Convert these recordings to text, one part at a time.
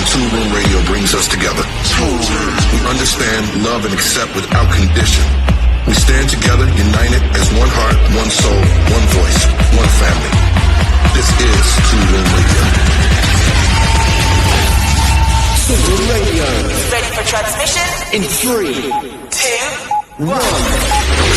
Toolroom Radio brings us together. We understand, love, and accept without condition. We stand together, united as one heart, one soul, one voice, one family. This is Toolroom Radio. Toolroom Radio. Ready for transmission? In 3, 2, 1.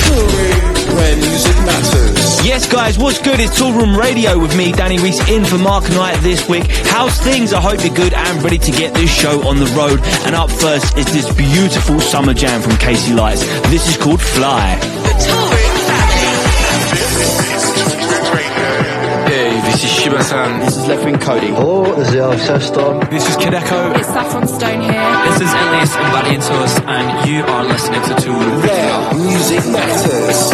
Toolroom, where music matters. Yes, guys, what's good? It's Toolroom Radio with me, Danny Reese, in for Mark Knight this week. How's things? I hope you're good and ready to get this show on the road. And up first is this beautiful summer jam from Casey Lights. This is called Fly. The Toolroom family. Hey, this is Shiba-san. This is Left Wing Cody. Oh, this is Alceston. This is Kid Echo. It's Saffron Stone here. This is Elias and Valiantos, and you are listening to Toolroom. Where music matters.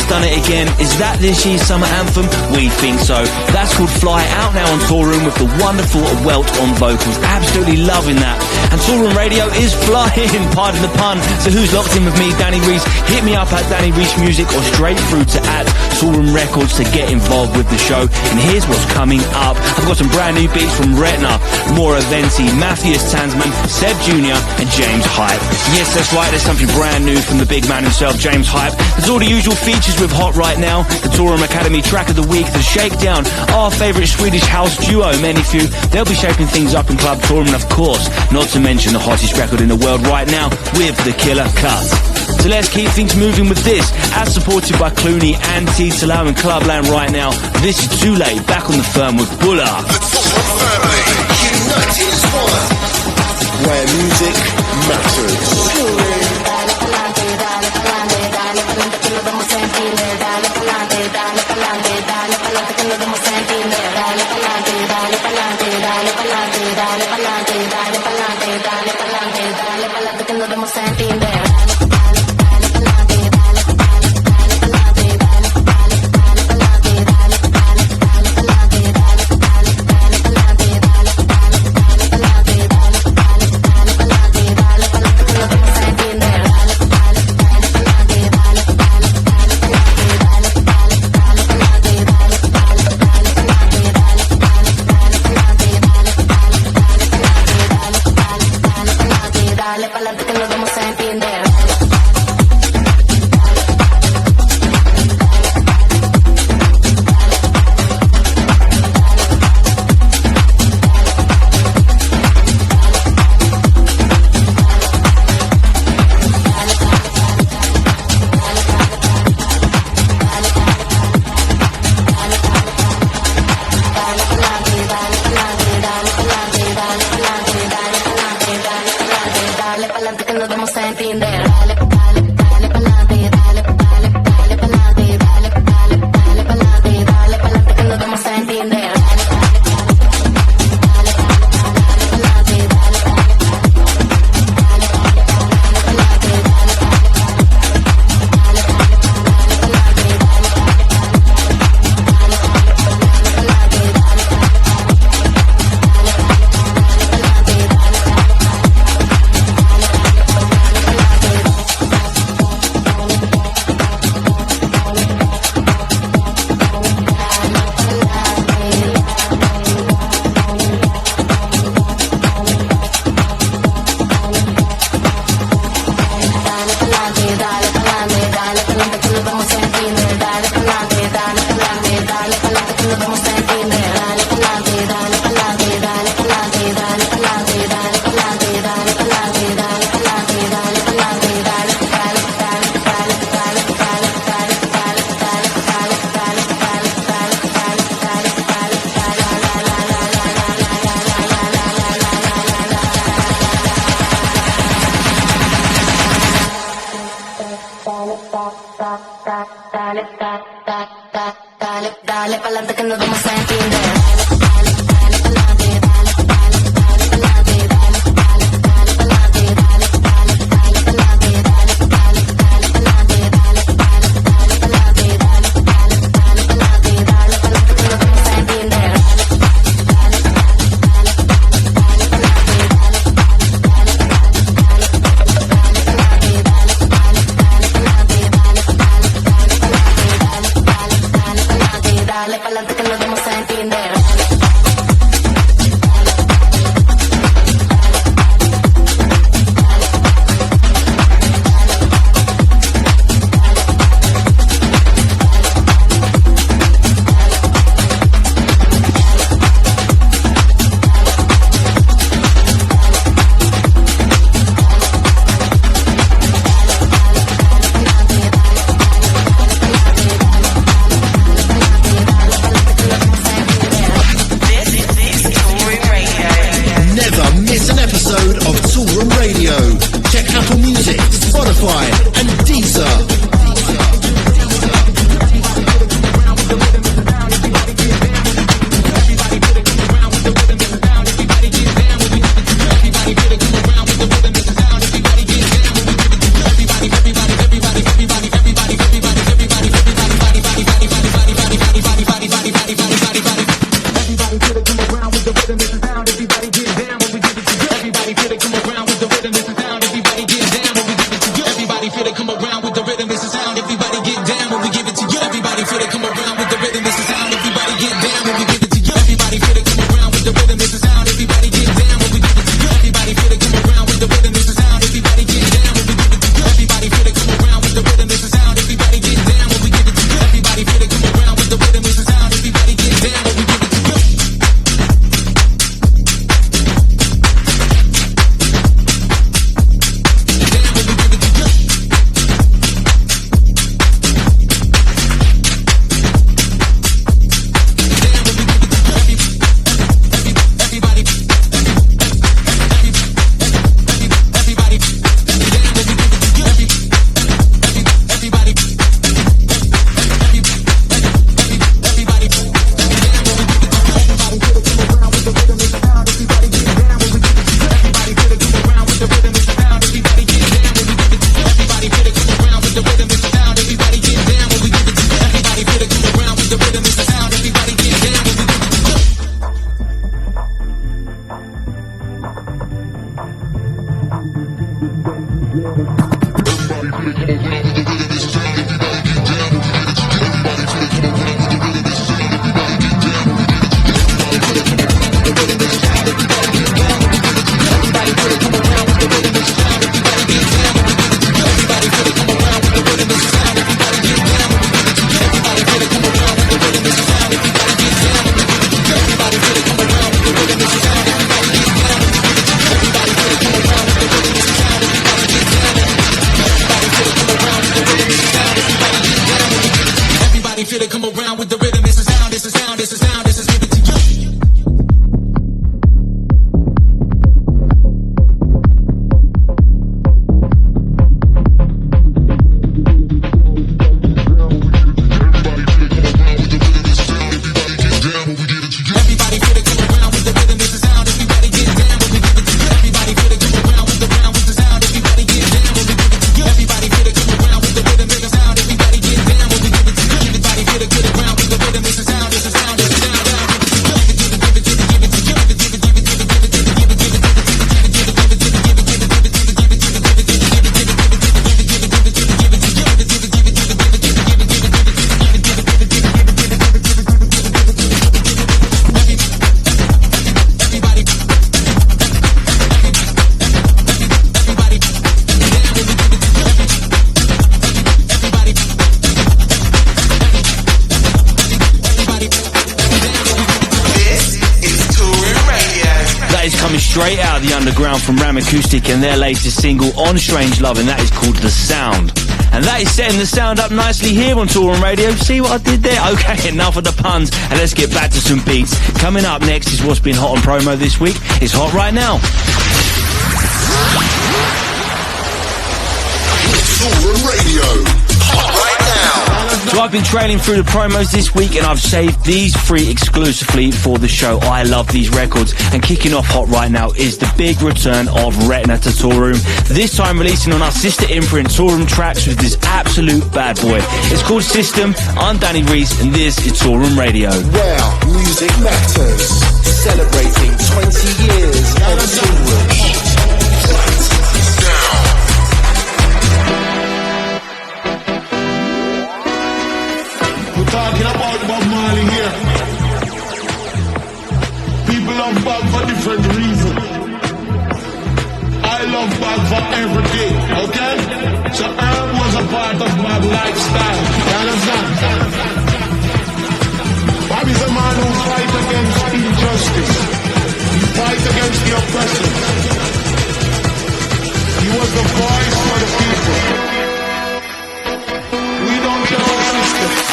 Done it again. Is that this year's summer anthem? We think so. That's called Fly, out now on Toolroom with the wonderful Welt on vocals. Absolutely loving that. And Toolroom Radio is flying, pardon the pun. So who's locked in with me, Danny Reese? Hit me up at Danny Reese Music or straight through to at Toolroom Records to get involved with the show. And here's what's coming up. I've got some brand new beats from Retna, Mauro, Venti, Matthias, Tanzmann, Sebb Jr. and James Hype. Yes, that's right. There's something brand new from the big man himself, James Hype. There's all the usual features with Hot right now, the Toolroom Academy track of the week, the Shakedown, our favourite Swedish house duo, ManyFew. They'll be shaping things up in Club Toolroom, and of course, not to mention the hottest record in the world right now with the Killer Cut. So let's keep things moving with this, as supported by Clooney and T-Salau in Clubland right now. This is Toolate, back on the firm with Bulla. The Toolroom family, united as one. Where music matters. Dale pa'lante que nos vamos a entender. straight out of the underground from Raumakustik and their latest single on Strangelove, and that is called The Sound. And that is setting the sound up nicely here on Toolroom Radio. See what I did there? Okay, enough of the puns, and let's get back to some beats. Coming up next is what's been hot on promo this week. It's hot right now. Toolroom Radio. Hot right now. So I've been trailing through the promos this week, and I've saved these 3 exclusively for the show. I love these records, and kicking off hot right now is the big return of Retna to Toolroom. This time releasing on our sister imprint Toolroom TRAX with this absolute bad boy. It's called System. I'm Danny Reese, and this is Toolroom Radio. Where music matters. Celebrating 20 years of Toolroom. We're talking about Bob Marley here. People love Bob for different reasons. I love Bob for every day, okay? So Herb was a part of my lifestyle. You understand? Bob is a man who fights against injustice. He fights against the oppression. He was the voice for the people. We don't care our system.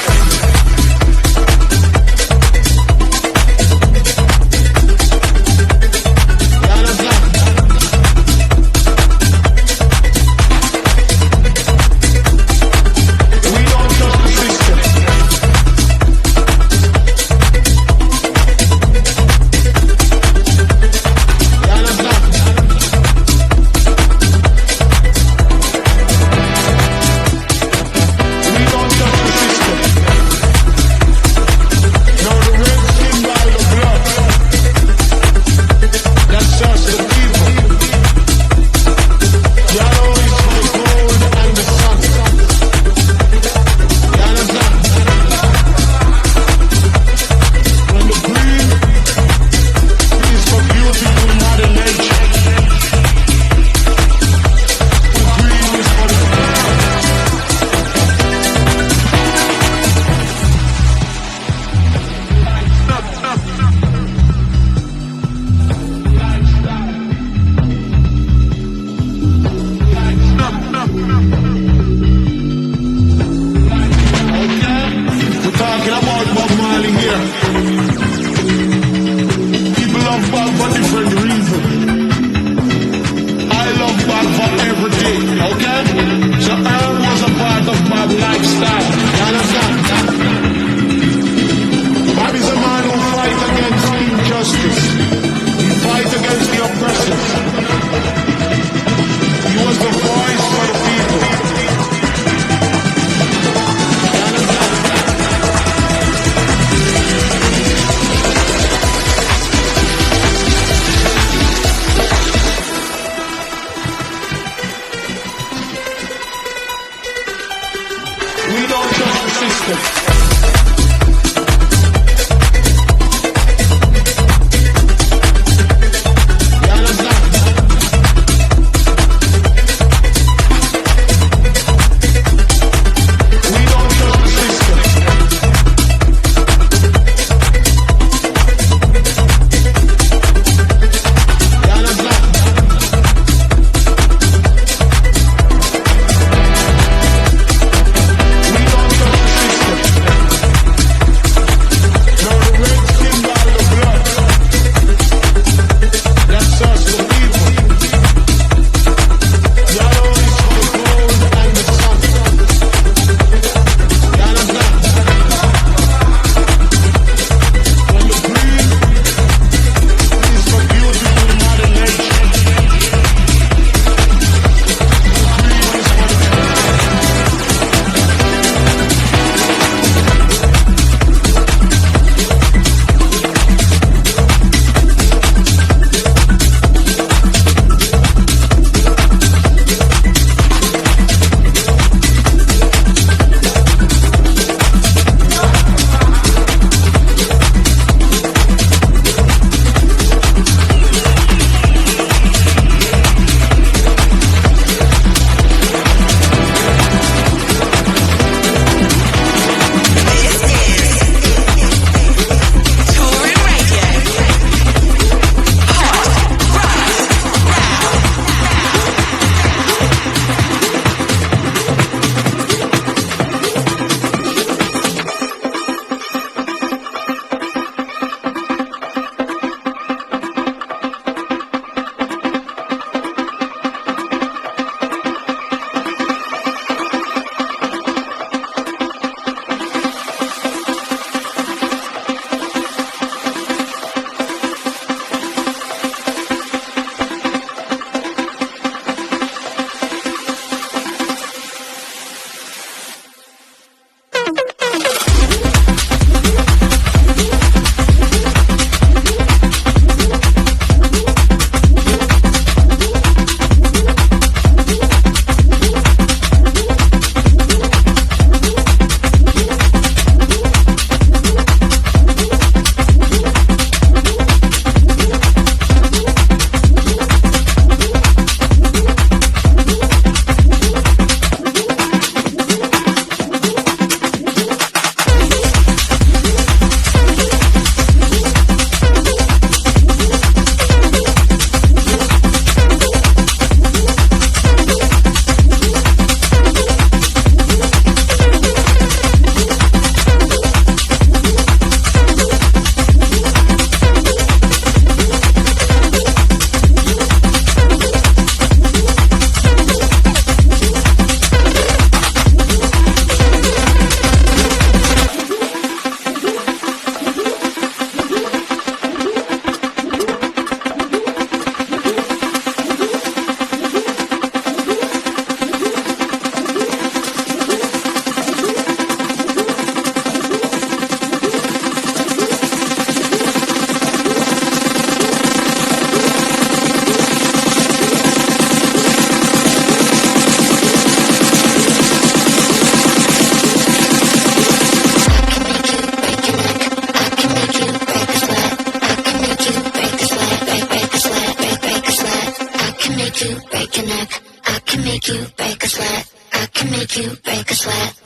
break a sweat. I can make you break a sweat.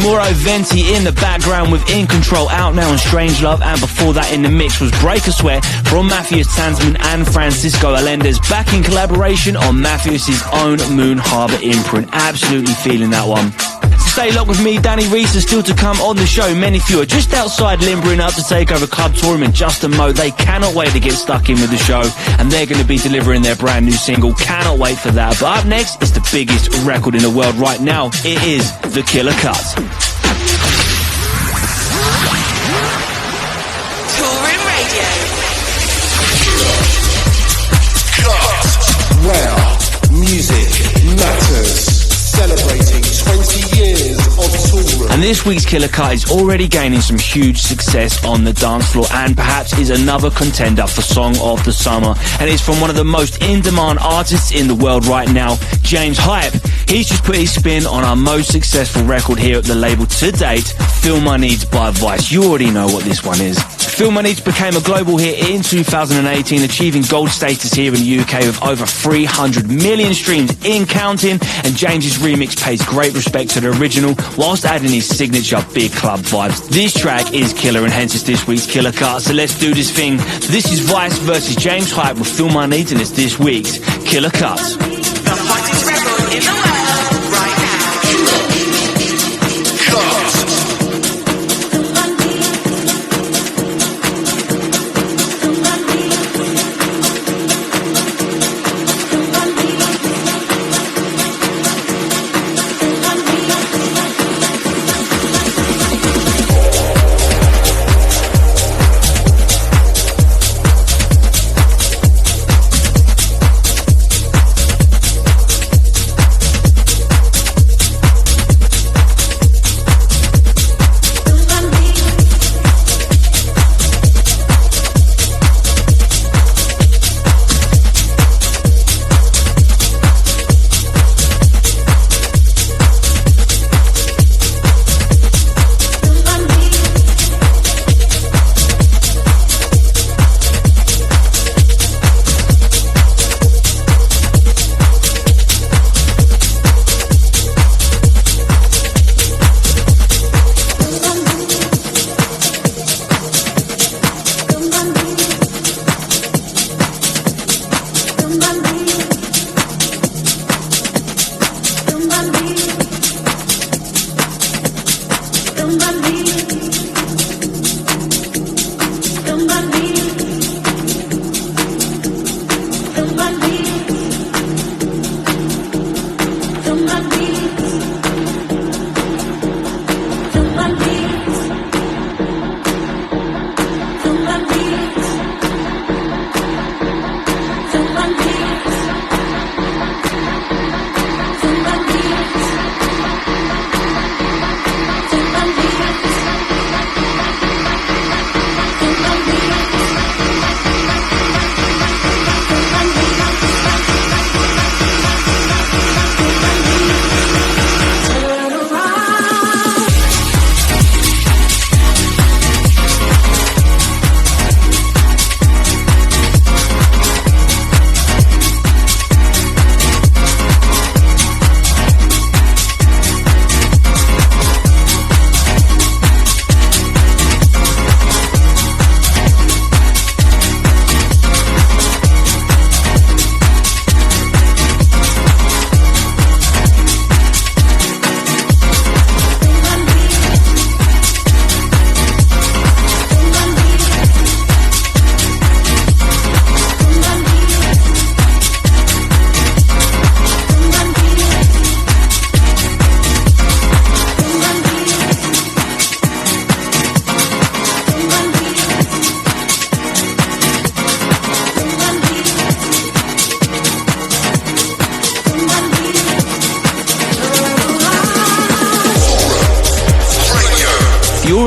Mauro, Venti in the background with In Control, out now on Strangelove, and before that in the mix was Break a Sweat from Matthias, Tanzmann and Francisco Allendes, back in collaboration on Matthias' own Moon Harbour imprint. Absolutely feeling that one. Stay locked with me, Danny Reese, and still to come on the show. ManyFew are just outside limbering up to take over Club Toolroom in just a mo. They cannot wait to get stuck in with the show, and they're going to be delivering their brand new single. Cannot wait for that. But up next is the biggest record in the world right now. It is the Killer Cut. Toolroom Radio. Where music matters. Celebrating 20 years of Toolroom. And this week's Killer Cut is already gaining some huge success on the dance floor, and perhaps is another contender for Song of the Summer. And it's from one of the most in-demand artists in the world right now, James Hype. He's just put his spin on our most successful record here at the label to date, Feel My Needs by Weiss. You already know what this one is. Feel My Needs became a global hit in 2018, achieving gold status here in the UK with over 300 million streams in counting, and James's remix pays great respect to the original whilst adding his signature big club vibes. This track is killer, and hence it's this week's Killer Cut. So let's do this thing. This is Weiss versus James Hype with Feel My Needs, and it's this week's Killer Cut. The hottest record in the world right now.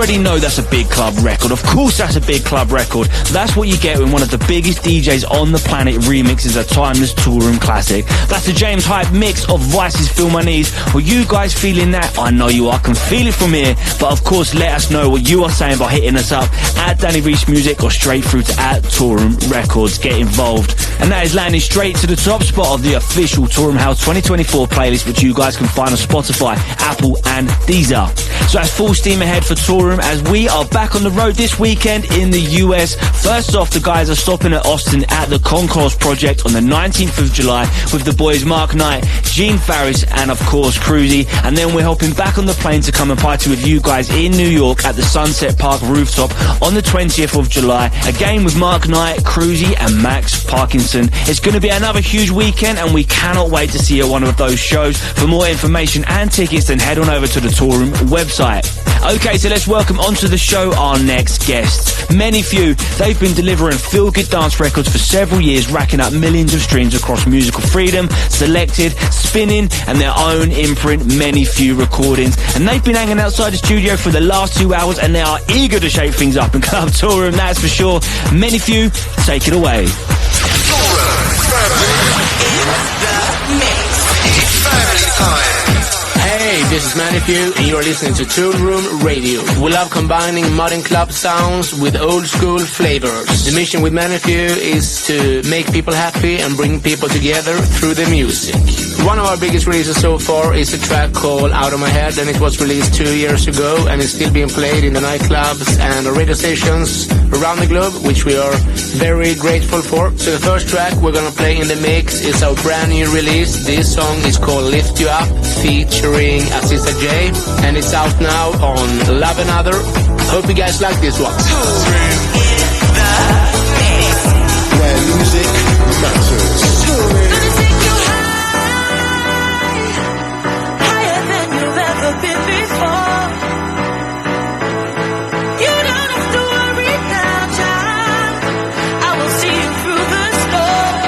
already know that's a big club record. Of course that's a big club record. That's what you get when one of the biggest DJs on the planet remixes a timeless Toolroom classic. That's the James Hype mix of Weiss's Feel My Knees. Were you guys feeling that? I know you are. I can feel it from here. But of course, let us know what you are saying by hitting us up at Danny Reese Music or straight through to at Toolroom Records. Get involved. And that is landing straight to the top spot of the official Toolroom House 2024 playlist, which you guys can find on Spotify, Apple and Deezer. So that's full steam ahead for Toolroom as we are back on the road this weekend in the US. First off, the guys are stopping at Austin at the Concourse Project on the 19th of July with the boys Mark Knight, Gene Farris and of course Cruzy. And then we're hopping back on the plane to come and party with you guys in New York at the Sunset Park rooftop on the 20th of July. Again with Mark Knight, Cruzy and Max Parkinson. It's going to be another huge weekend and we cannot wait to see you at one of those shows. For more information and tickets, then head on over to the Toolroom website. Okay, so let's welcome onto the show our next guests. ManyFew, they've been delivering feel-good dance records for several years, racking up millions of streams across Musical Freedom, Selected, Spinning, and their own imprint, ManyFew Recordings. And they've been hanging outside the studio for the last 2 hours, and they are eager to shake things up in Club Toolroom, that's for sure. ManyFew, take it away. Hey, this is ManyFew and you're listening to Toolroom Radio. We love combining modern club sounds with old school flavors. The mission with ManyFew is to make people happy and bring people together through the music. One of our biggest releases so far is a track called Out of My Head, and it was released 2 years ago and it's still being played in the nightclubs and the radio stations around the globe, which we are very grateful for. So the first track we're gonna play in the mix is our brand new release. This song is called Lift You Up, featuring Aziza, Jaye, and it's out now on Love Another. Hope you guys like this one. Where music matters. Higher than you've ever been before. You don't have to worry now, child. I will see you through the storm.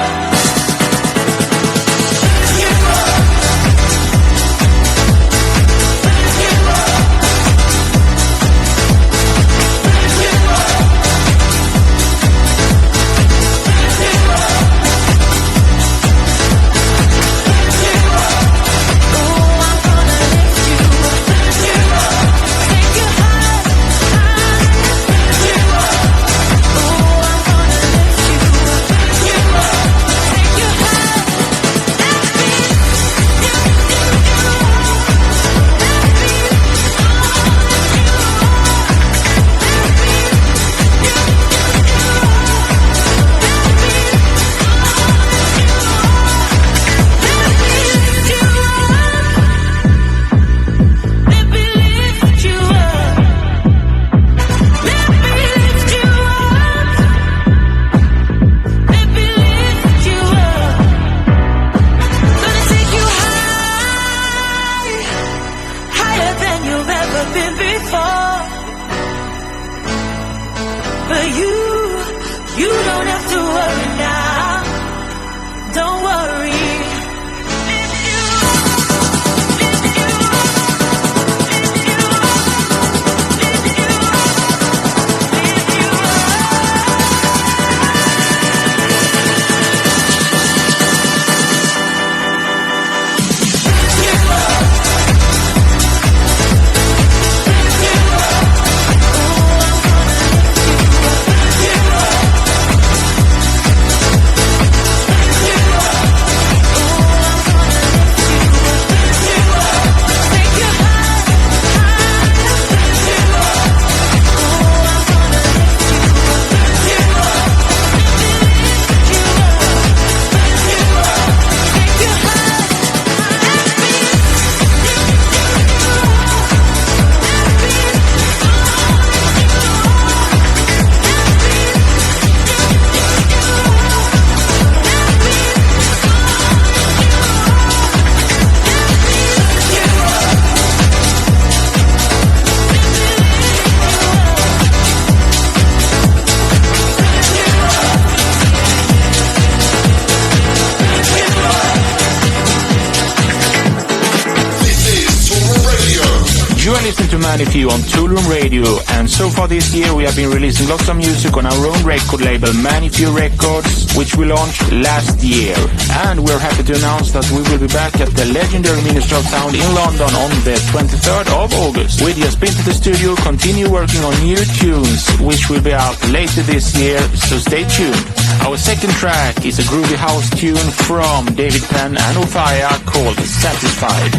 listening to ManyFew on Toolroom Radio, and so far this year we have been releasing lots of music on our own record label ManyFew Records, which we launched last year. And we're happy to announce that we will be back at the legendary Ministry of Sound in London on the 23rd of August. We just been to the studio, continue working on new tunes, which will be out later this year, so stay tuned. Our second track is a groovy house tune from David Penn and OFFAIAH called Satisfied.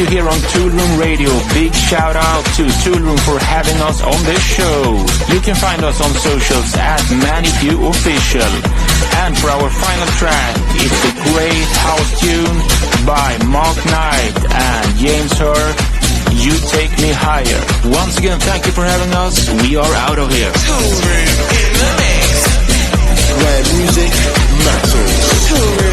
ManyFew here on Toolroom Radio. Big shout out to Toolroom for having us on this show. You can find us on socials at ManyFew Official. And for our final track, it's a great house tune by Mark Knight and James Hurr, You Take Me Higher. Once again, thank you for having us. We are out of here. Toolroom in the mix, where music matters. Toolroom.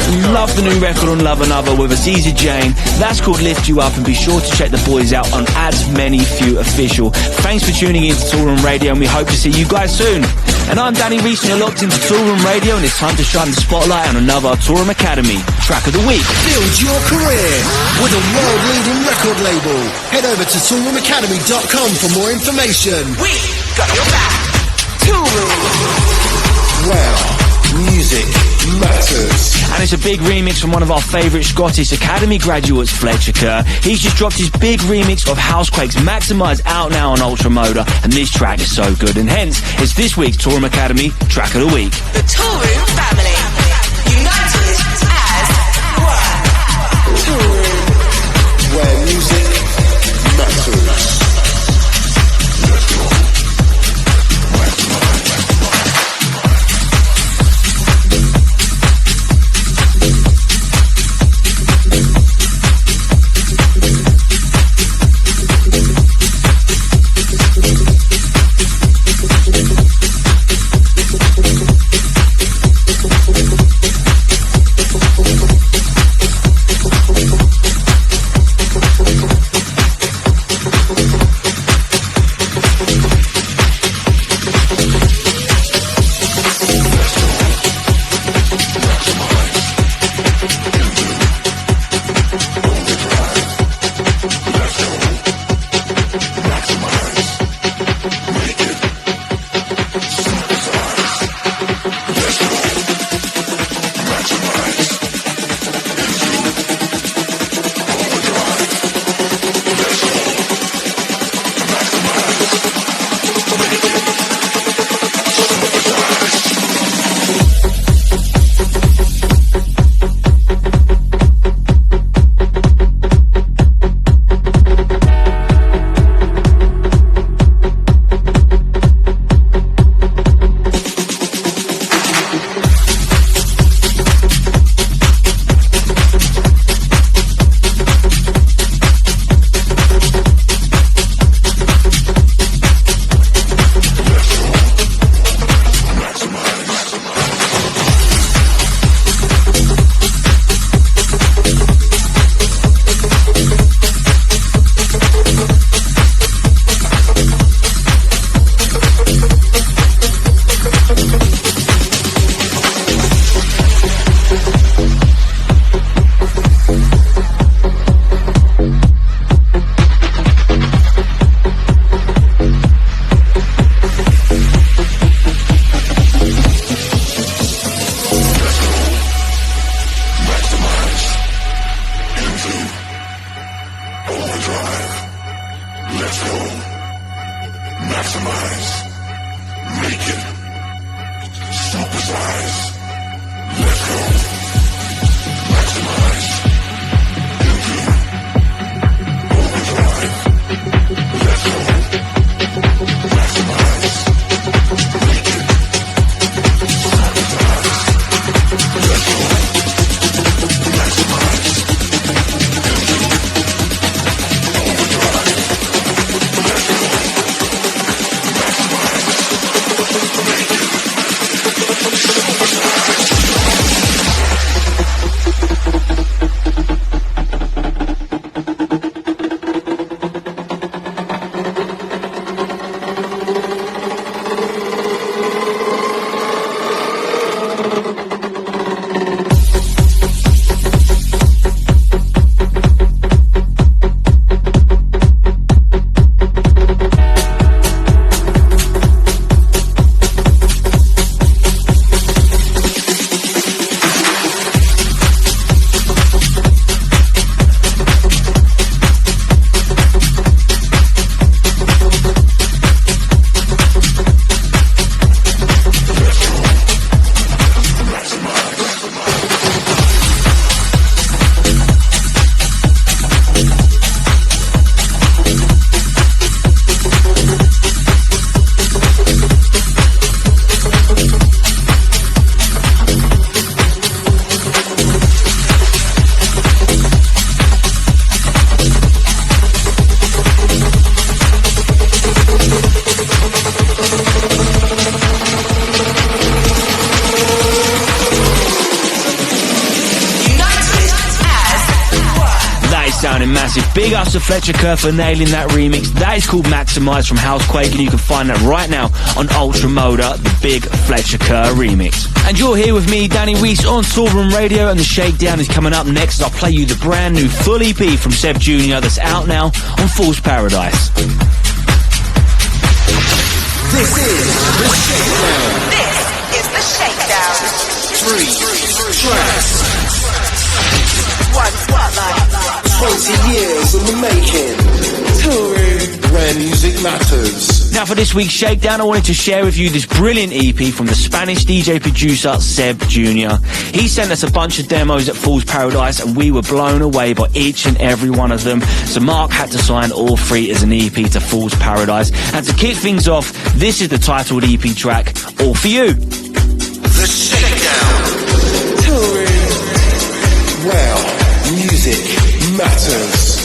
Love the new record on Love Another with Aziza Jane. That's called Lift You Up, and be sure to check the boys out on @ManyFew Official. Thanks for tuning in to Toolroom Radio, and we hope to see you guys soon. And I'm Danny Reese, and you're locked into Toolroom Radio, and it's time to shine the spotlight on another Toolroom Academy track of the week. Build your career with a world-leading record label. Head over to toolroomacademy.com for more information. We got your back. Toolroom. Wow, music matters. And it's a big remix from one of our favourite Scottish Academy graduates, Fletcher Kerr. He's just dropped his big remix of Housequake's Maximise out now on Ultra Moda, and this track is so good, and hence it's this week's Toolroom Academy track of the week. The Toolroom family. United as one. Toolroom, where music matters. massive big ups to Fletcher Kerr for nailing that remix. That is called Maximise from Housequake, and you can find that right now on Ultra Moda, the big Fletcher Kerr remix. And you're here with me, Danny Weiss, on Toolroom Radio, and the shakedown is coming up next as I'll play you the brand new full EP from Sebb Jr. that's out now on Fool's Paradise. This is the shakedown. This is the shakedown. 3 tracks. 1 spotlight. 20 years in the making. Toolroom, where music matters. Now for this week's shakedown, I wanted to share with you this brilliant EP from the Spanish DJ producer Sebb Jr. He sent us a bunch of demos at Fool's Paradise and we were blown away by each and every one of them. So Mark had to sign all 3 as an EP to Fool's Paradise. And to kick things off, this is the titled EP track, All For You. The shakedown. Toolroom, where music matters.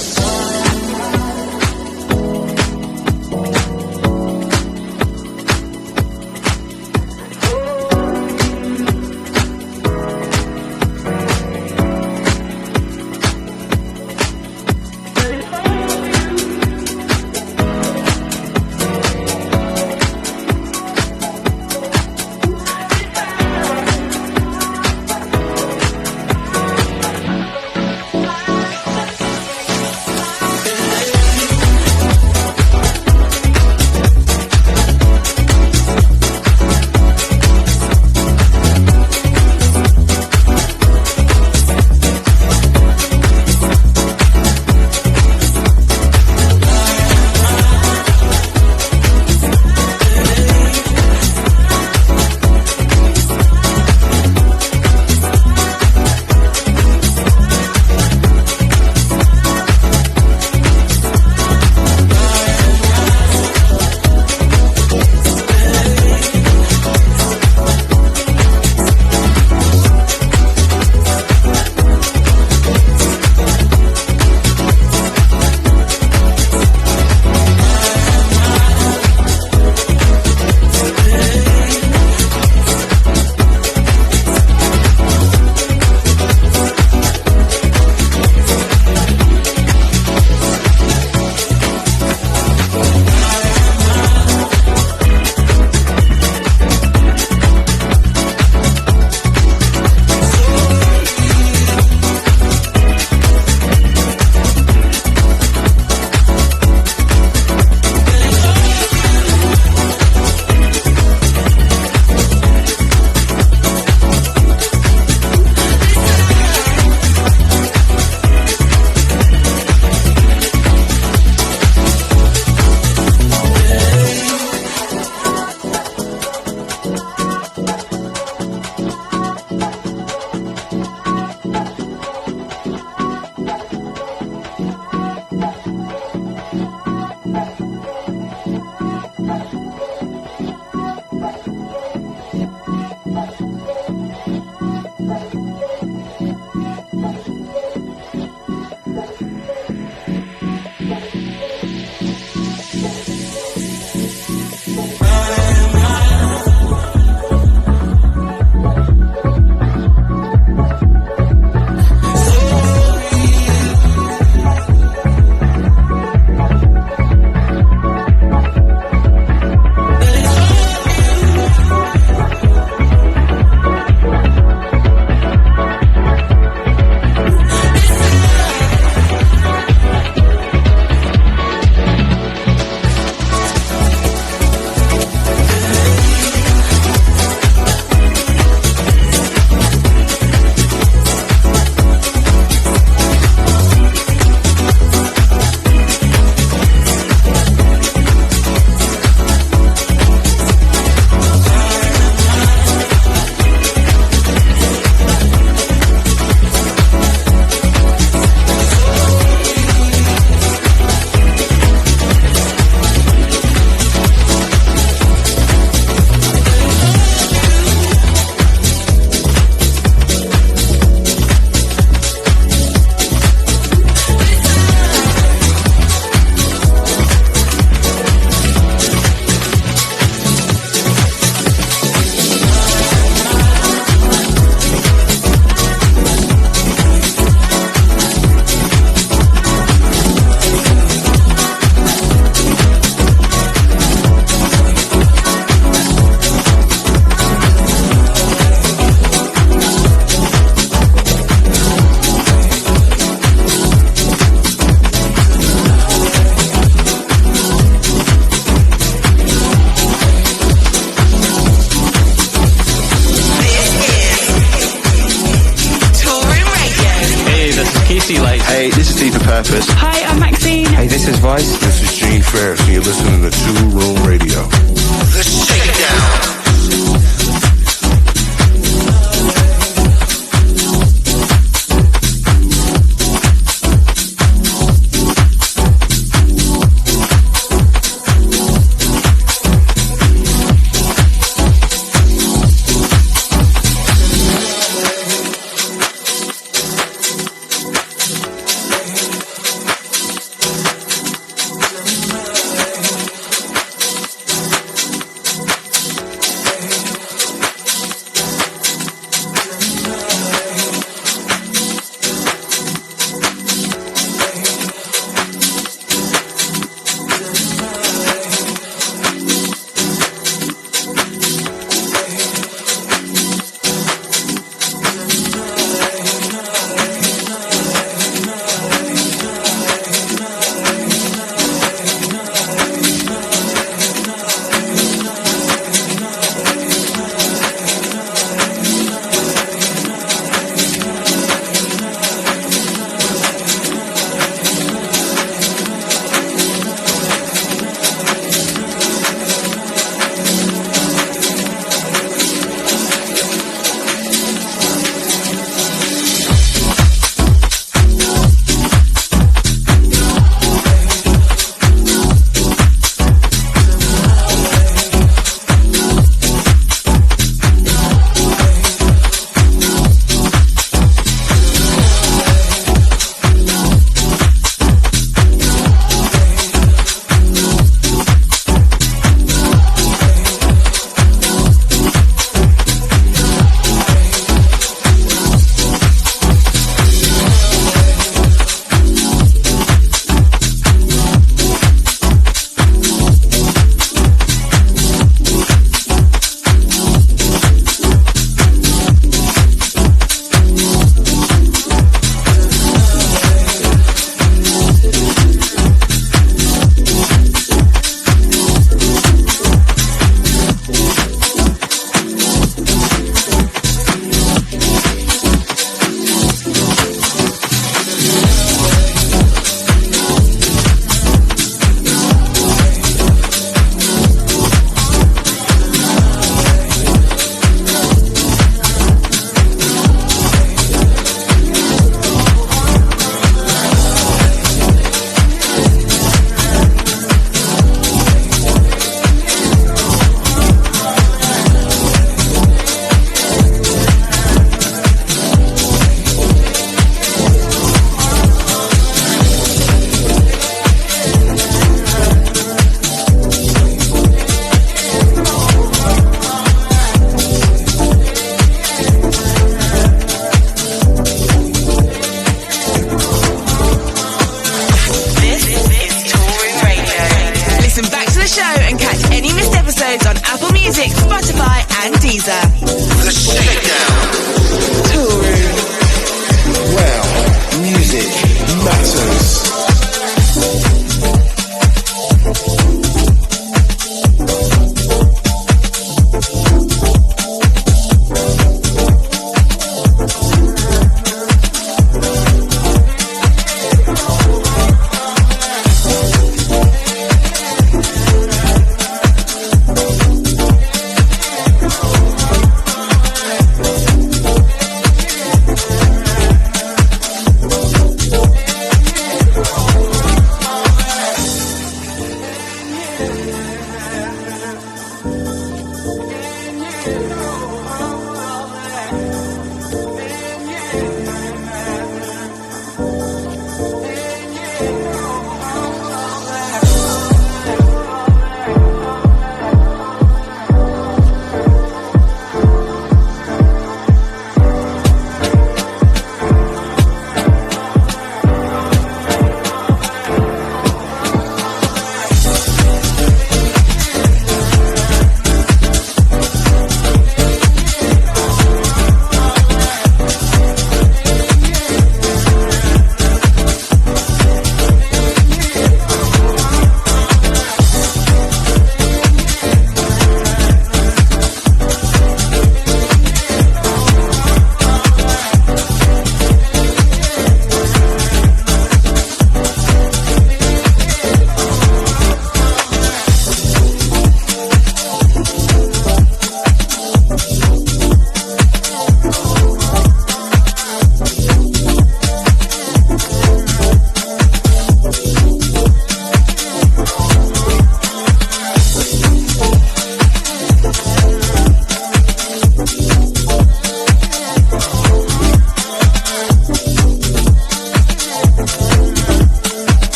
Purpose. Hi, I'm Maxine. Hey, this is Weiss. This is Gene Ferris, and you're listening to Toolroom Radio. The Shakedown.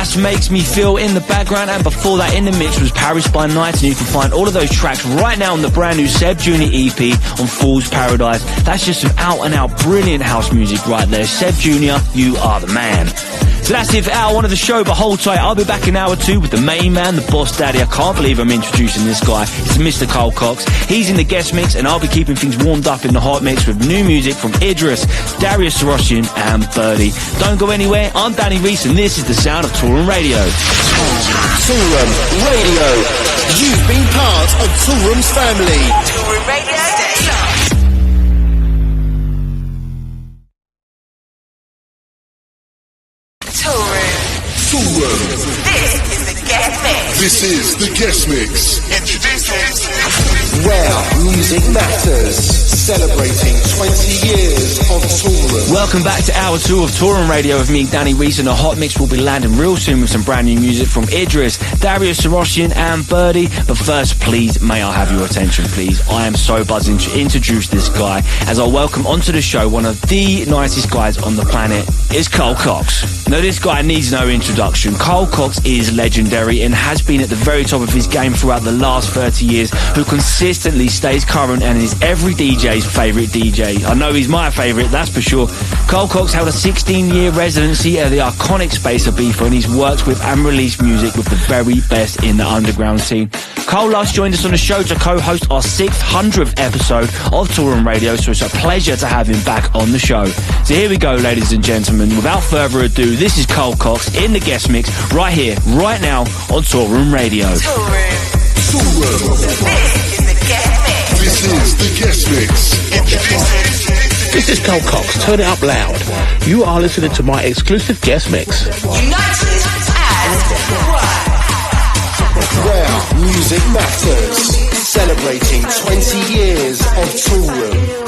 That's Makes Me Feel in the background, and before that in the mix was Paris by Night, and you can find all of those tracks right now on the brand new Sebb Jr. EP on Fool's Paradise. That's just some out and out brilliant house music right there. Sebb Jr., you are the man. So that's it for hour one of the show, but hold tight, I'll be back in hour two with the main man, the boss daddy. I can't believe I'm introducing this guy. It's Mr. Cole Cox. He's in the guest mix, and I'll be keeping things warmed up in the hot mix with new music from Idris, Darius Sarosian and Birdie. Don't go anywhere, I'm Danny Reese, and this is the sound of Toolroom Radio. Toolroom Radio. You've been part of Toolroom's family. Toolroom Radio. Toolroom. This is the guest mix. This is the guest mix. Introducing. Where music matters. Celebrating 20 years of Toolroom. Welcome back to hour two of Toolroom Radio with me, Danny Reese, and the hot mix will be landing real soon with some brand new music from Idris, Darius Sarosian and Birdie. But first, please, may I have your attention, please? I am so buzzing to introduce this guy as I welcome onto the show one of the nicest guys on the planet. It's Cole Cox. Now, this guy needs no introduction. Cole Cox is legendary and has been at the very top of his game throughout the last 30 years, who consistently stays current and is every DJ's favourite DJ. I know he's my favourite, that's for sure. Cole Cox held a 16-year residency at the iconic space of Ibiza, and he's worked with and released music with the very best in the underground scene. Cole last joined us on the show to co-host our 600th episode of Toolroom Radio, so it's a pleasure to have him back on the show. So here we go, ladies and gentlemen. Without further ado, this is Cole Cox in the guest mix right here, right now on Toolroom Radio. Toolroom. This is the guest mix. This is the guest mix. This is Cole Cox. Turn it up loud. You are listening to my exclusive guest mix. United as one. Where music matters. Celebrating 20 years of Toolroom.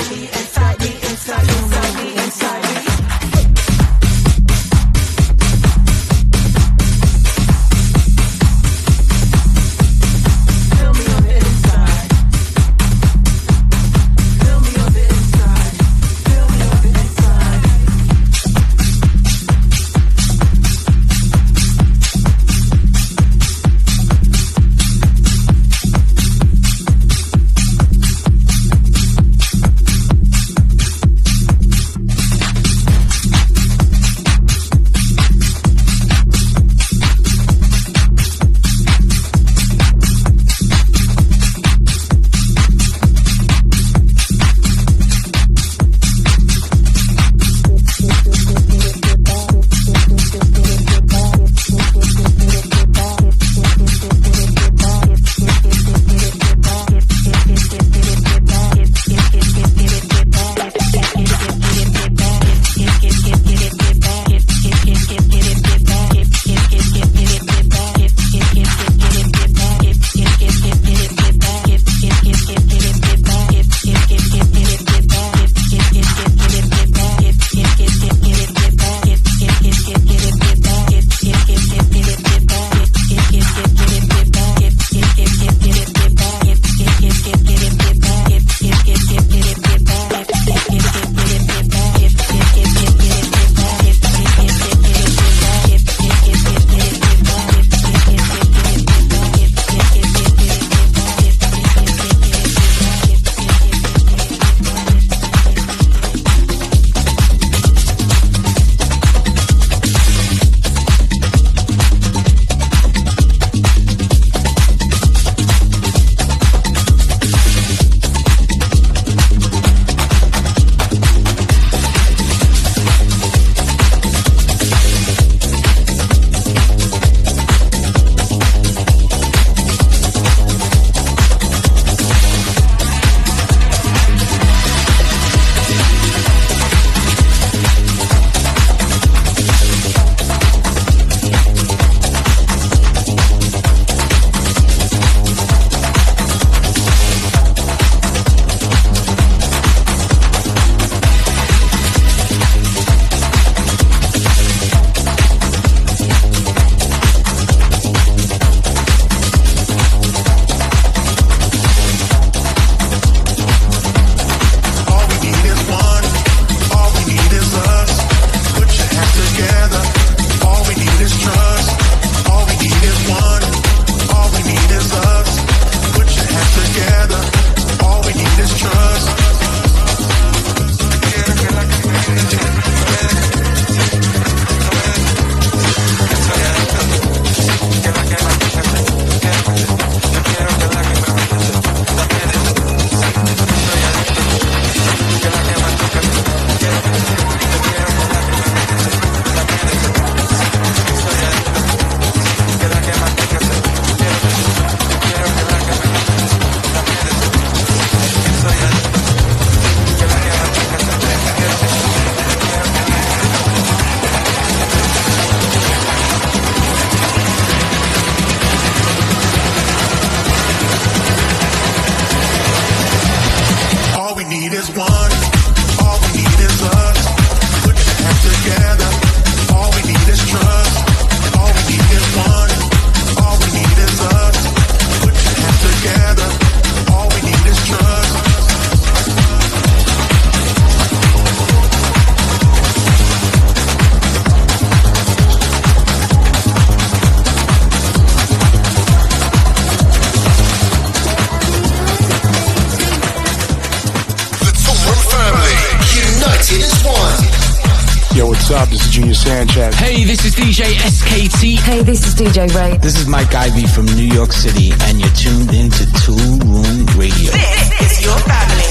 is Junior Sanchez. Hey, this is DJ SKT. Hey, this is DJ Ray. This is Mike Ivy from New York City, and you're tuned in to Toolroom Radio. This is your family.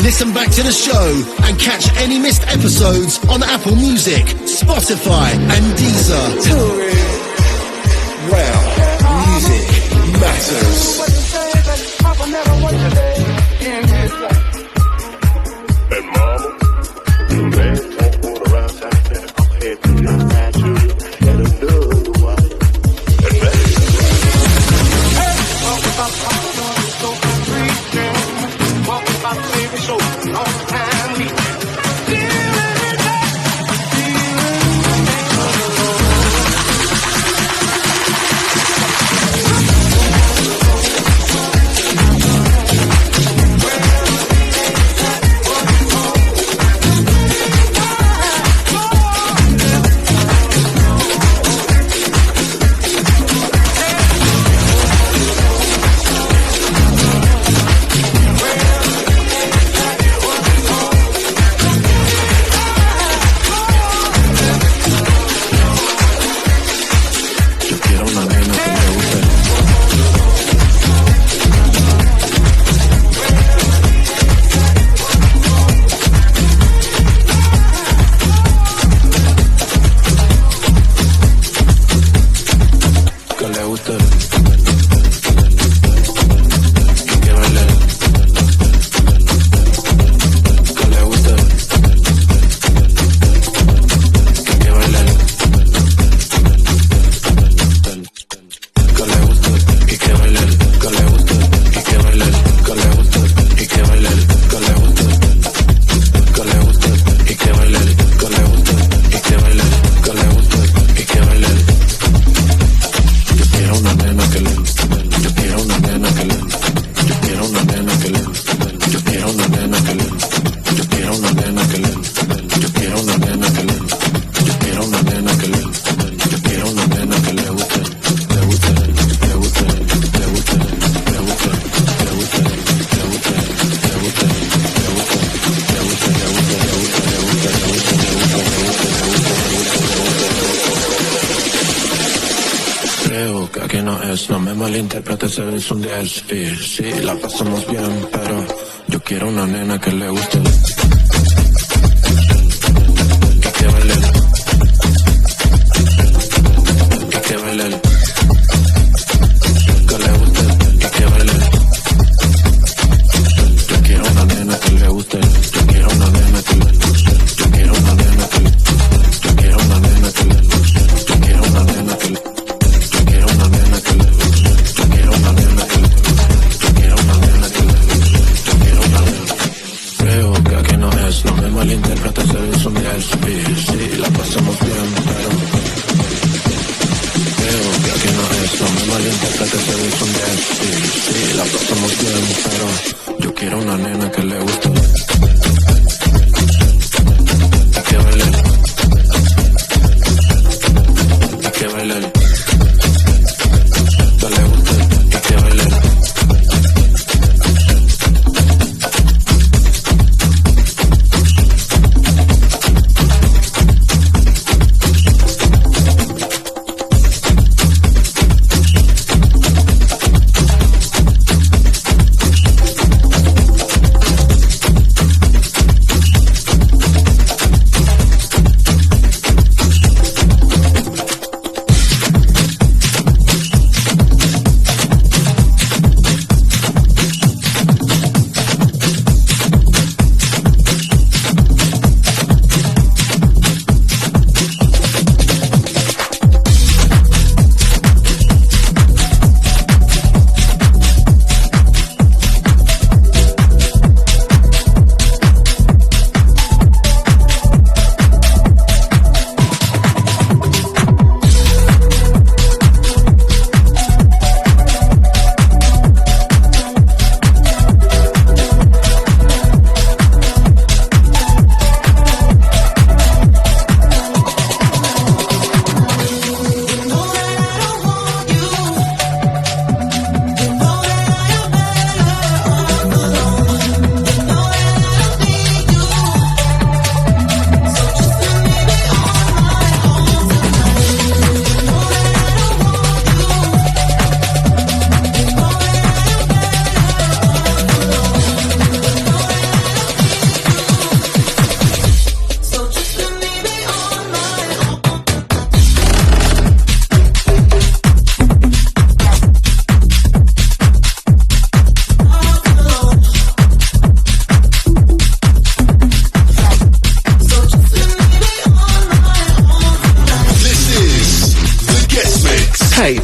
Listen back to the show and catch any missed episodes on Apple Music, Spotify and Deezer. Well, music matters. And mama, the man talk all around town there. I'm heading to the factory and another one. And that is hey, walk about so free, walk about baby show, long time leaving. es, no me malinterpretes, eres un 10. Y sí, la pasamos bien, pero yo quiero una nena que le guste. Que baile. Que baile. Que le guste. Que baile. Yo quiero una nena que le guste. Yo quiero una nena que le guste. Yo quiero una nena que le guste. Yo quiero una nena que le guste. Yo quiero una nena que le guste. Yo quiero una nena que le guste. Yo quiero una nena que le guste. Yo quiero una nena que le guste. Yo quiero una nena. Creo que aquí no es, no me malinterpretes, eres un 10. Y sí, la pasamos bien, pero creo que aquí no es, no me malinterpretes, eres un 10. Y sí, la pasamos bien, pero yo quiero una nena que le guste. Que baile. Que baile. Que le guste. Que baile.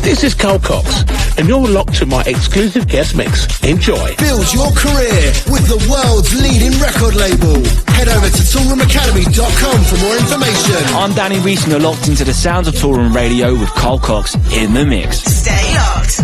This is Carl Cox, and you're locked to my exclusive guest mix. Enjoy. Build your career with the world's leading record label. Head over to toolroomacademy.com for more information. I'm Danny Reese, and you're locked into the sounds of Toolroom Radio with Carl Cox in the mix. Stay locked.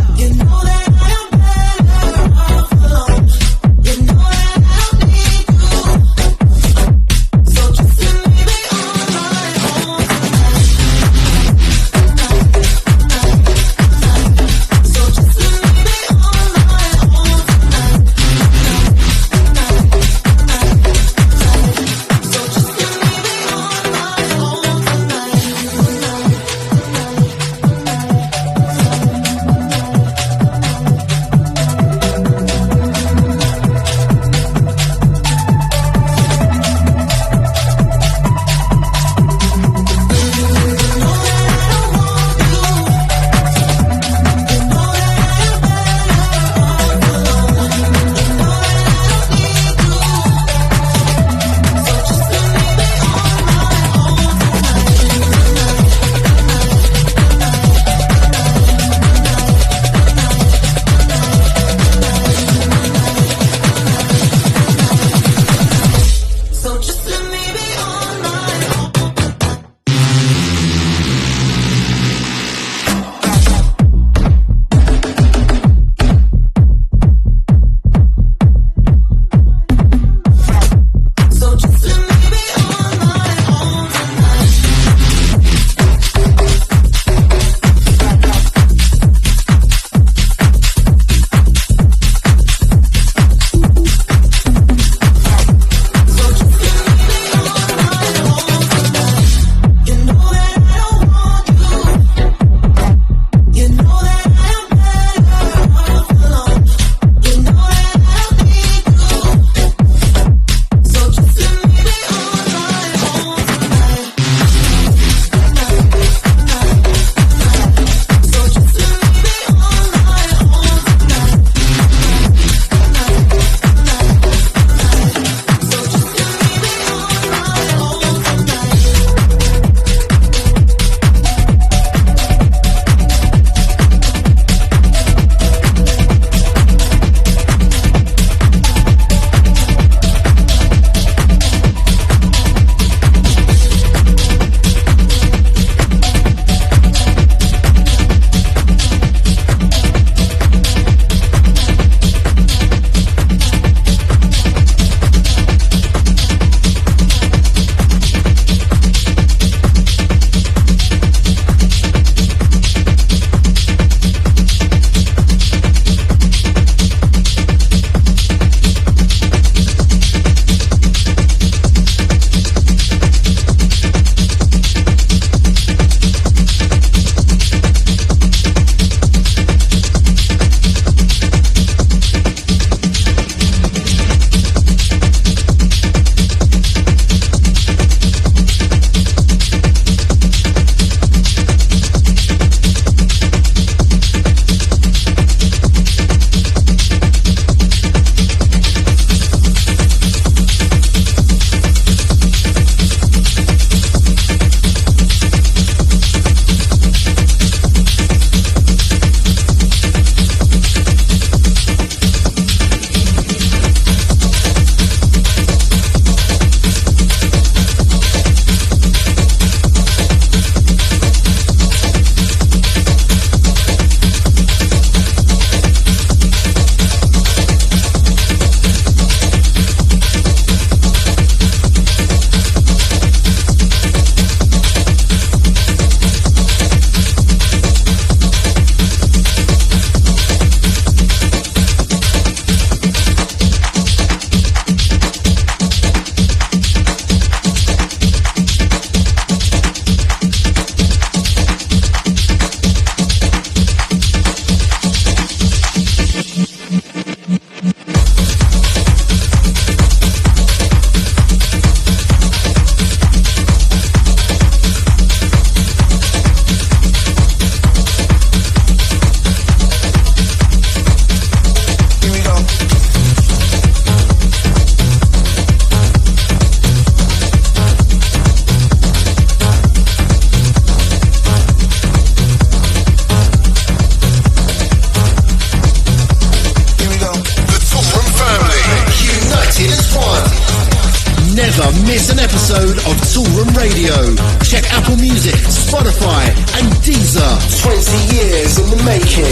Check Apple Music, Spotify, and Deezer. 20 years in the making.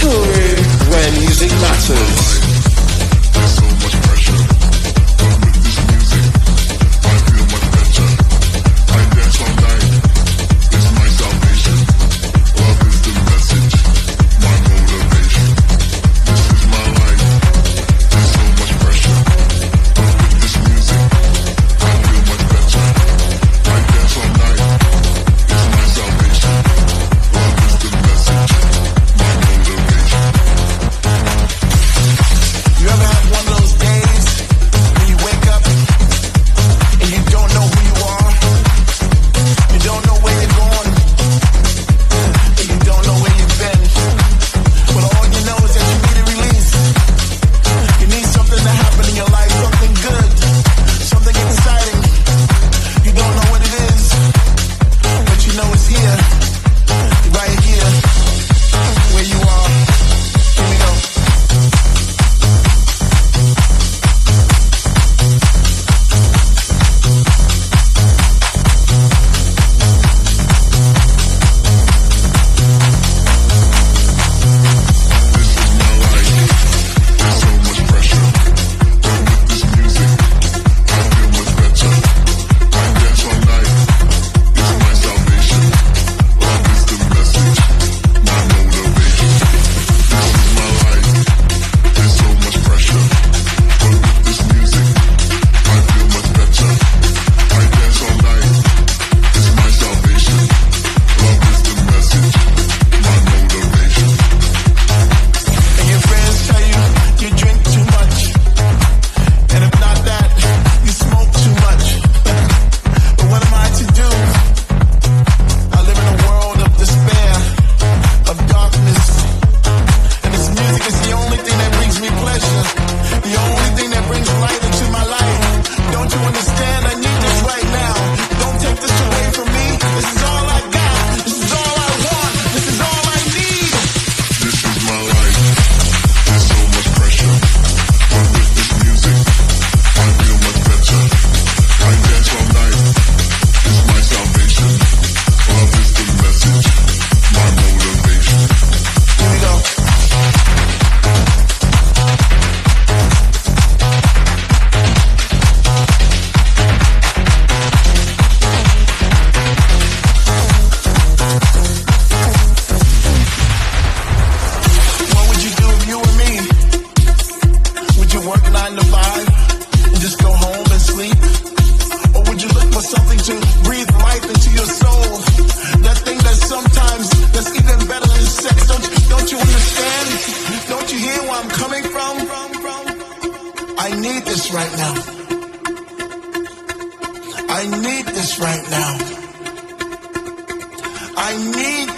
Toolroom, where music matters. There's so much pressure, but with this music, I feel much better. I dance all night, it's my salvation. Love is the message, my motivation. This is my life, there's so much pressure, but with this music, I feel much better. I dance all night, it's my salvation. Love is the message, my motivation. You ever have one of those days when you wake up and you don't know who you are? You don't know where you're going, and you don't know where you've been. But all you know is that you need a release. You need something to happen in your life, something good, something exciting. You don't know what it is, but you know it's here, right here, where you are. Here we go.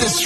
This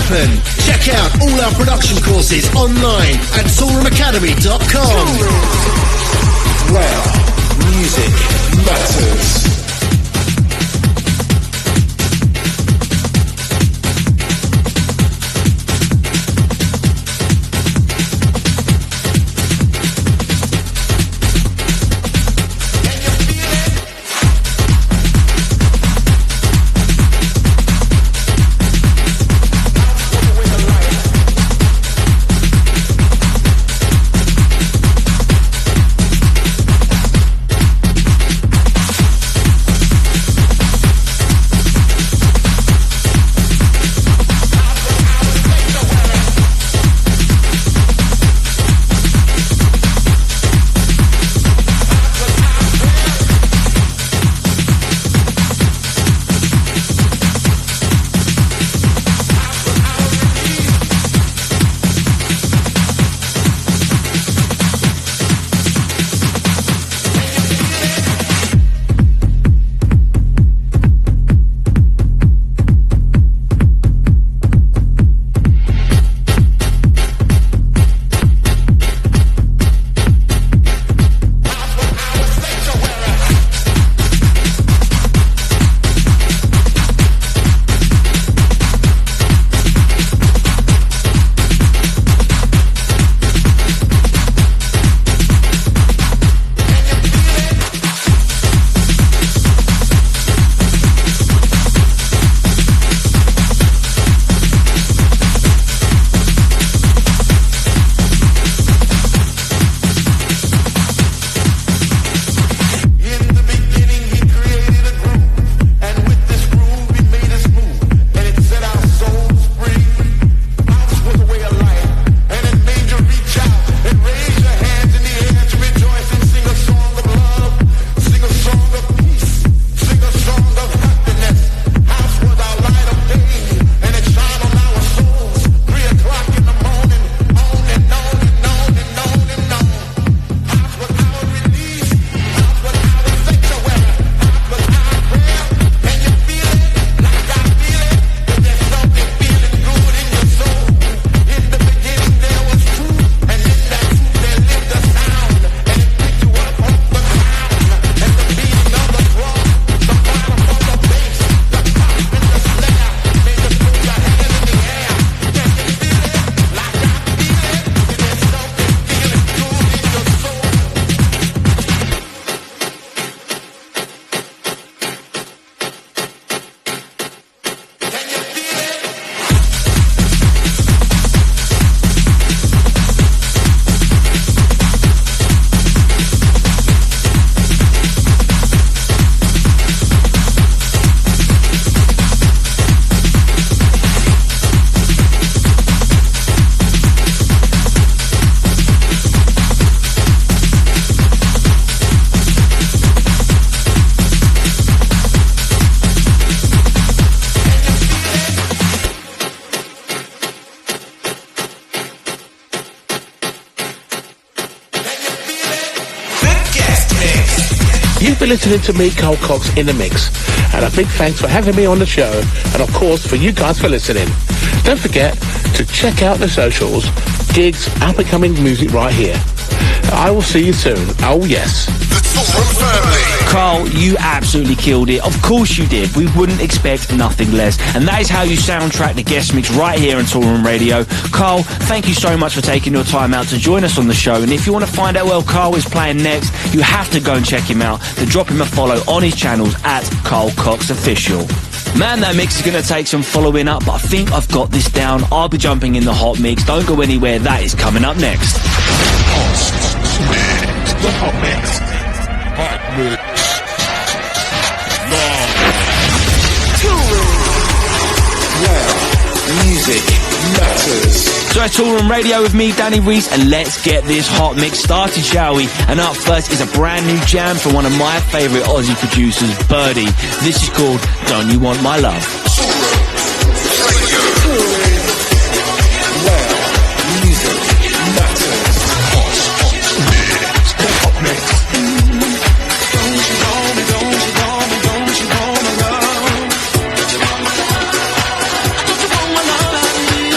happen. Check out all our production courses online at toolroomacademy.com. Where music matters. You've been listening to me, Carl Cox, in the mix. And a big thanks for having me on the show. And of course, for you guys for listening. Don't forget to check out the socials, gigs, up-and-coming music right here. I will see you soon. Oh, yes. Carl, you absolutely killed it. Of course you did. We wouldn't expect nothing less. And that is how you soundtrack the guest mix right here on Toolroom Radio. Carl, thank you so much for taking your time out to join us on the show. And if you want to find out where Carl is playing next, you have to go and check him out. To drop him a follow on his channels at Carl Cox Official. Man, that mix is going to take some following up, but I think I've got this down. I'll be jumping in the hot mix. Don't go anywhere. That is coming up next. The hot mix. Hot mix. Where music matters. So it's Toolroom Radio with me, Danny Reese, and let's get this hot mix started, shall we? And up first is a brand new jam from one of my favourite Aussie producers, Birdie. This is called Don't You Want My Love. Where music matters. Hot mix. Don't you want my love?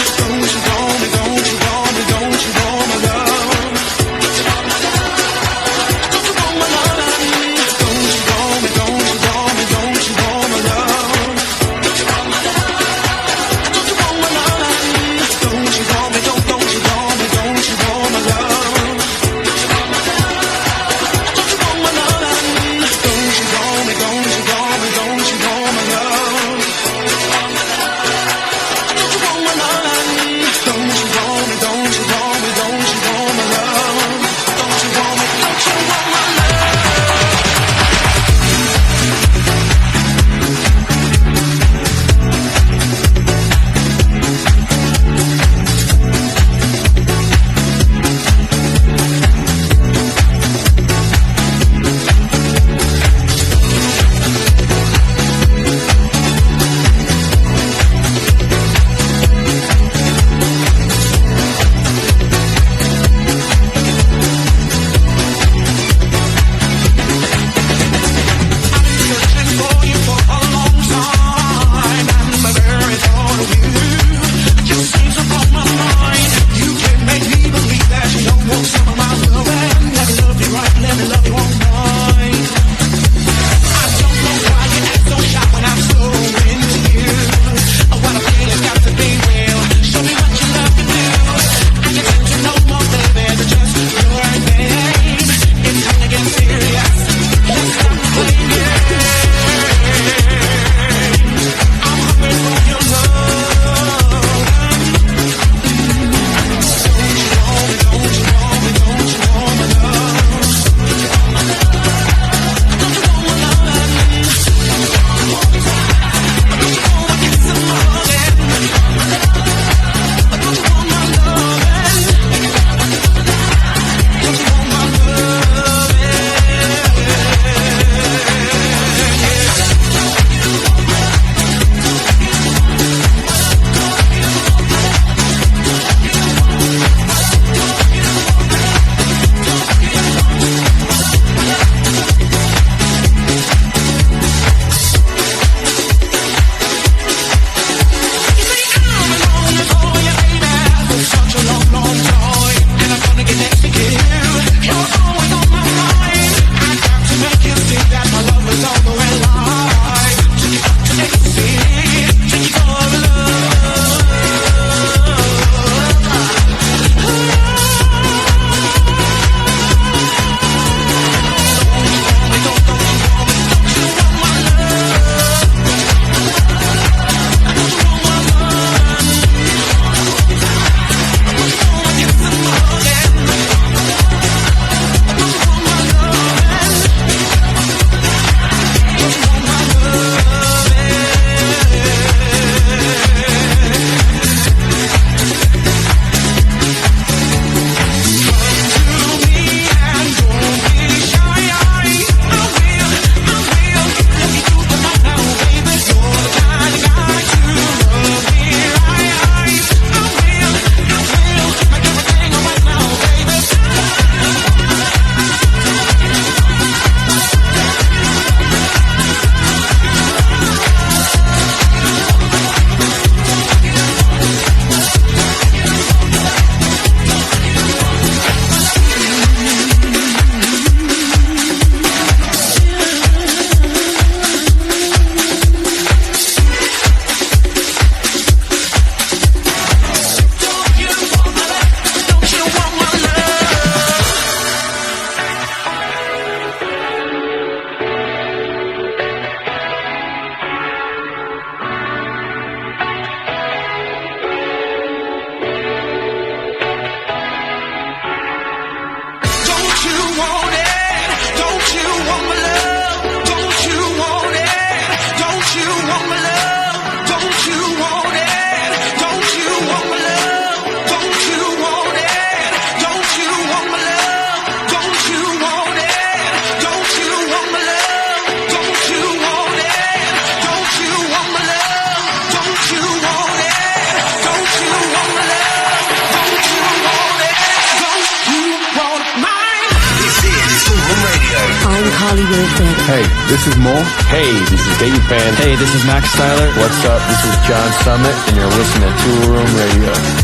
Hey, this is Mo. Hey, this is David Penn. Hey, this is Max Styler. What's up? This is John Summit, and you're listening to Toolroom Radio.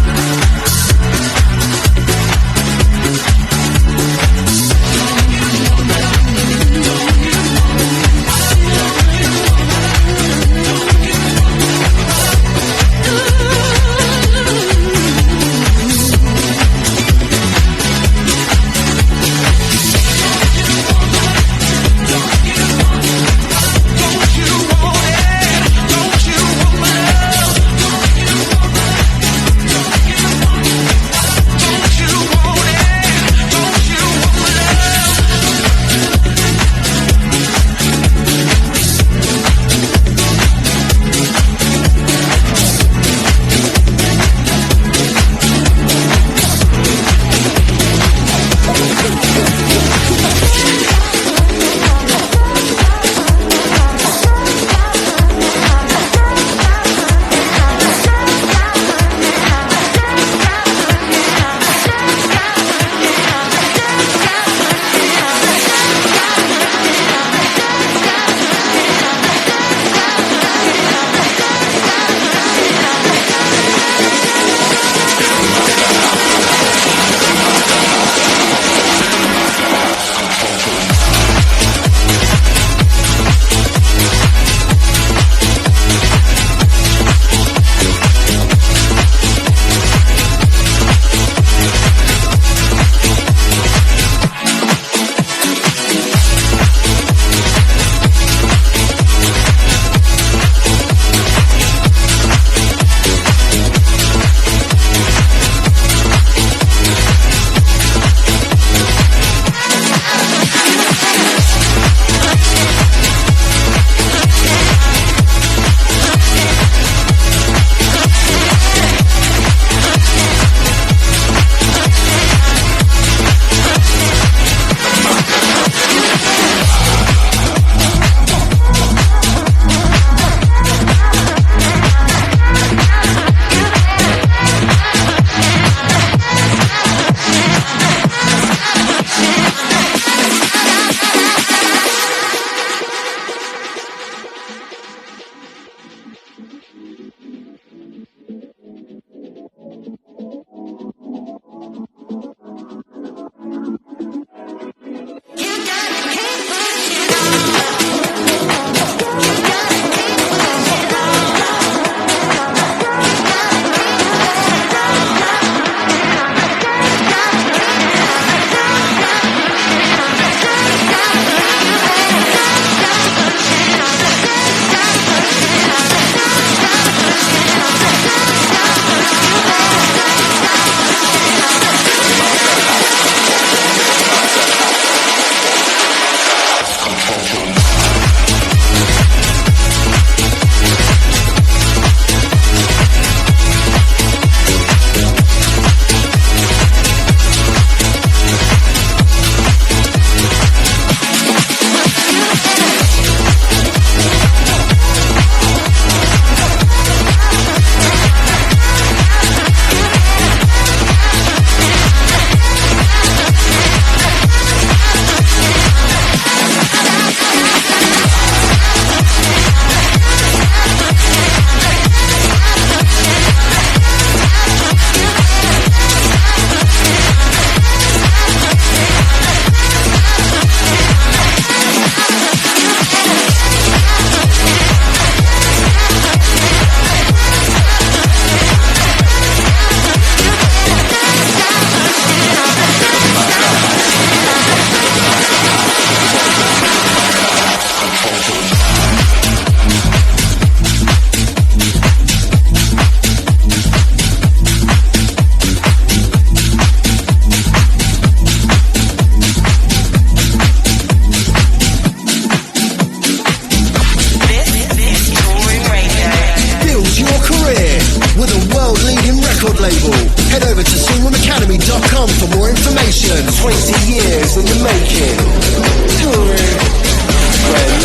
Toolroom.com for more information. 20 years in the making. Toolroom, where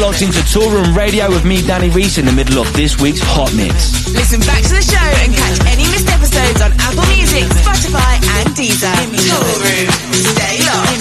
You're locked into Toolroom Radio with me, Danny Reese, in the middle of this week's Hot Mix. Listen back to the show and catch any missed episodes on Apple Music, Spotify and Deezer. Toolroom. Stay locked.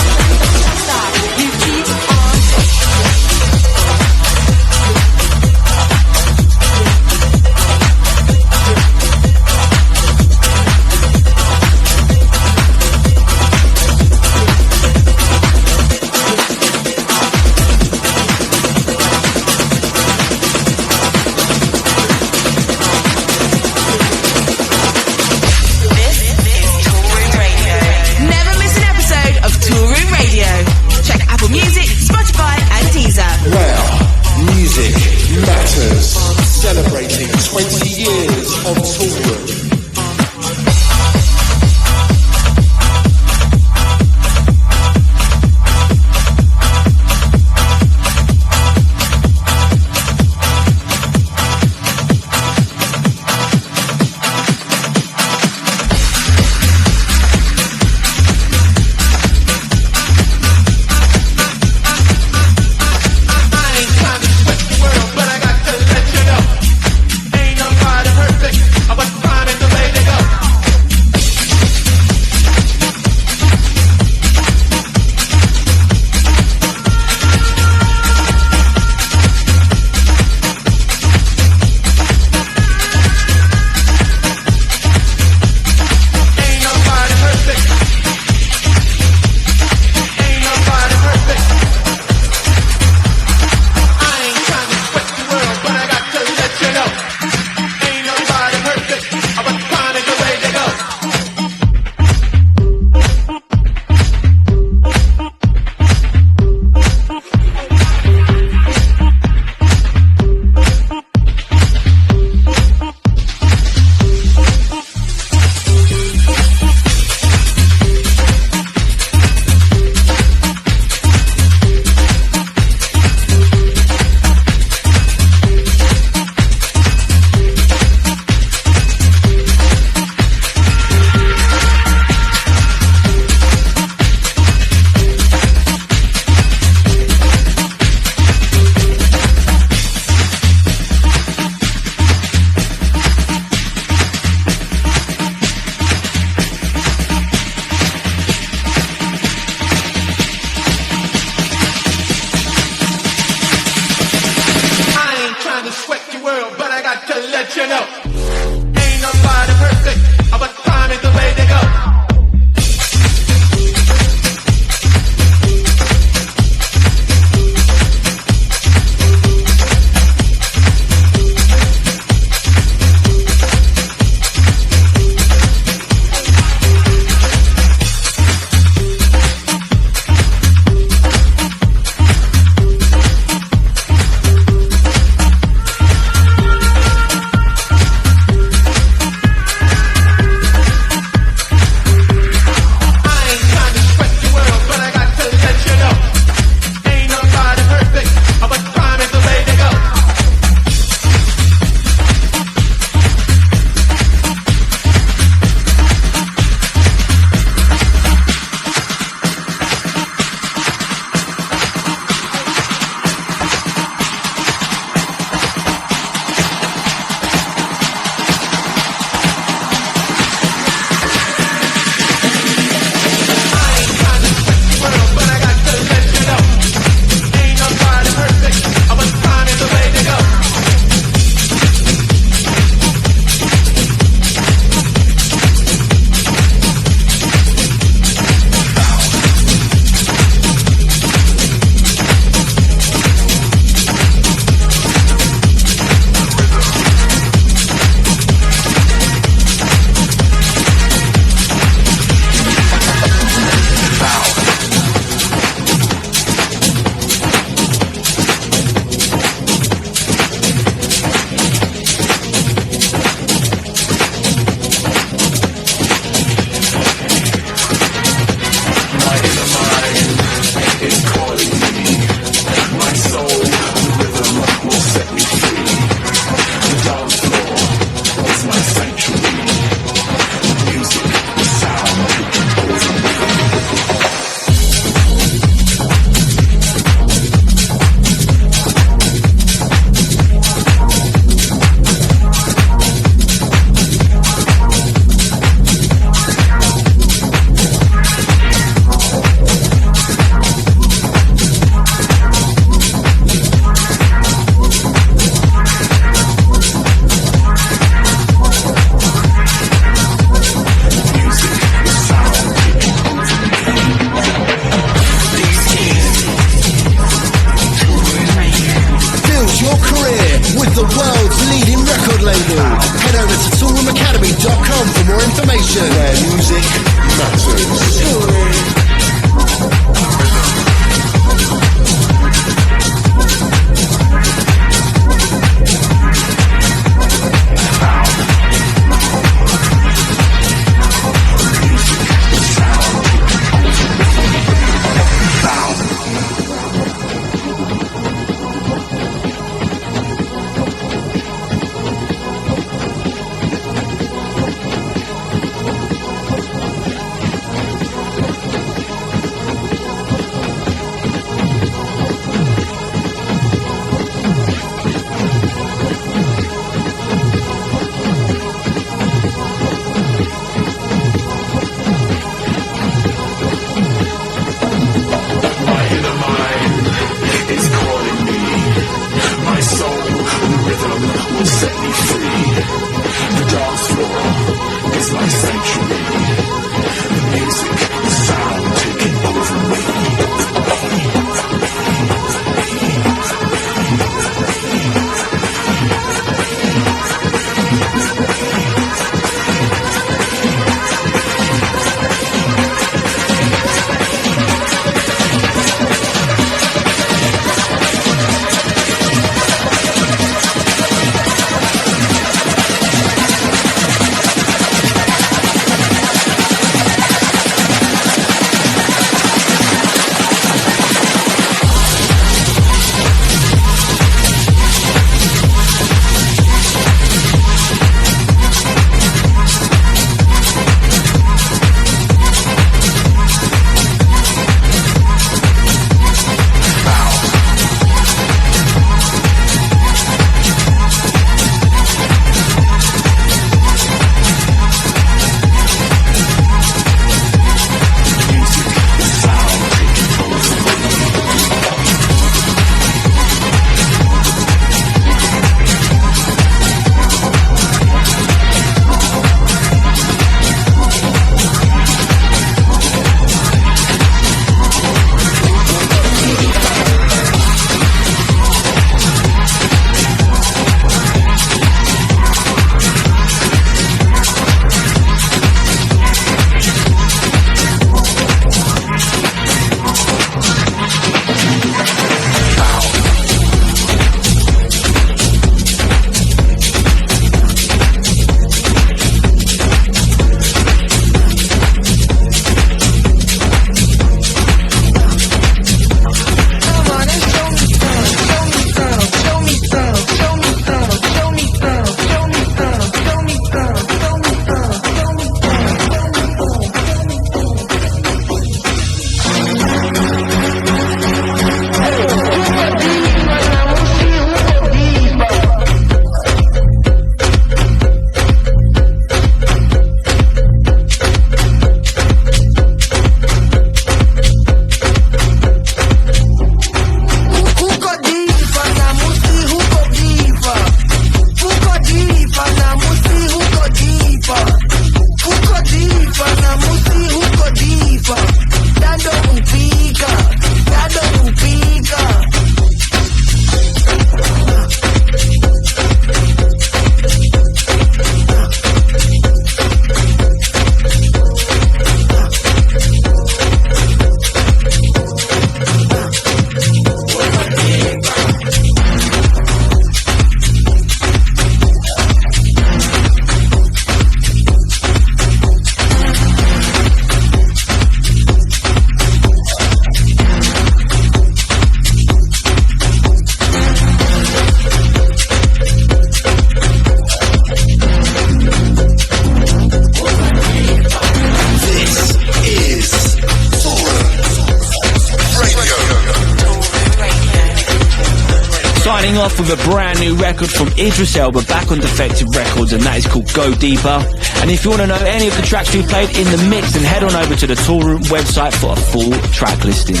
Starting off with a brand new record from Idris Elba back on Defective Records, and that is called Go Deeper. And if you want to know any of the tracks we played in the mix, then head on over to the Toolroom website for a full track listing.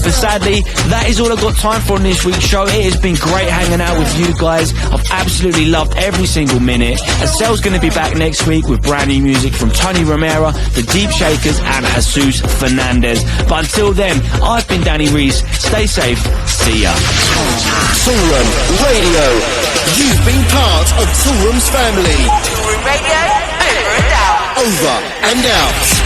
But sadly, that is all I've got time for on this week's show. It has been great hanging out with you guys. I've absolutely loved every single minute. And Sel's going to be back next week with brand new music from Tony Romero, The Deep Shakers and Jesus Fernandez. But until then, I've been Danny Reese. Stay safe. See ya. Toolroom Radio. You've been part of Toolroom's family. Toolroom Radio, over and out. Over and out.